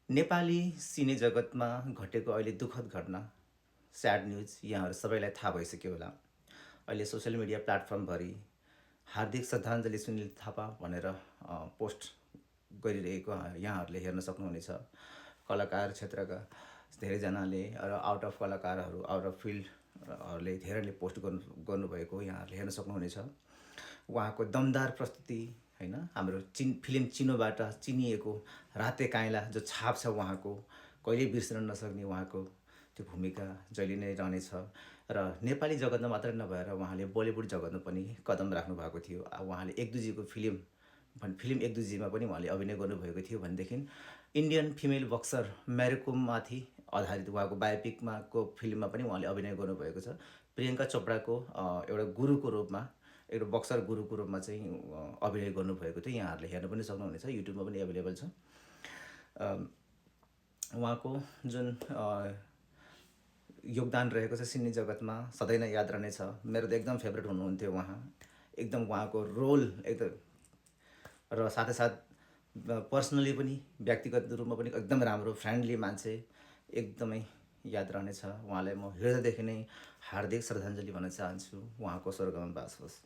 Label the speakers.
Speaker 1: नेपाली सिने जगतमा घटेको अहिले दुःखद घटना, स्याड न्युज यहाँहरू सबैलाई थाहा भइसक्यो होला। अहिले सोसियल मिडिया प्लेटफर्मभरि हार्दिक श्रद्धाञ्जली सुनिल थापा भनेर पोस्ट गरिरहेको यहाँहरूले हेर्न सक्नुहुनेछ। कलाकार क्षेत्रका धेरैजनाले र आउट अफ कलाकारहरू, आउट अफ फिल्डहरूले धेरैले पोस्ट गर्नुभएको यहाँहरूले हेर्न सक्नुहुनेछ। उहाँको दमदार प्रस्तुति हैन, हाम्रो फिल्म चिनोबाट चिनिएको राते काइँला जो छाप छ उहाँको, कहिल्यै बिर्सन नसक्ने उहाँको त्यो भूमिका जहिले नै रहनेछ। र नेपाली जगतमा मात्रै नभएर उहाँले बलिउड जगतमा पनि कदम राख्नु भएको थियो। उहाँले एक दुईजीको फिल्म एक दुईजीमा पनि उहाँले अभिनय गर्नुभएको थियो भनेदेखि इन्डियन फिमेल बक्सर म्यारीकोममाथि आधारित उहाँको बायोपिकमा फिल्ममा पनि उहाँले अभिनय गर्नुभएको छ। प्रियङ्का चोपडाको एउटा गुरुको रूपमा, एउटा बक्सर गुरुको रूपमा चाहिँ अभिनय गर्नुभएको थियो। यहाँहरूले हेर्न पनि सक्नुहुनेछ, युट्युबमा पनि एभाइलेबल छ। उहाँको जुन योगदान रहेको छ सिने जगतमा सधैँ नै याद रहनेछ। मेरो त एकदम फेभरेट हुनुहुन्थ्यो उहाँ, एकदम उहाँको रोल एकदम, र साथै साथ पर्सनली पनि, व्यक्तिगत रूपमा पनि एकदम राम्रो फ्रेन्डली मान्छे, एकदमै याद रहनेछ। उहाँलाई म हृदयदेखि नै हार्दिक श्रद्धाञ्जली भन्न चाहन्छु। उहाँको स्वर्गमा बास होस्।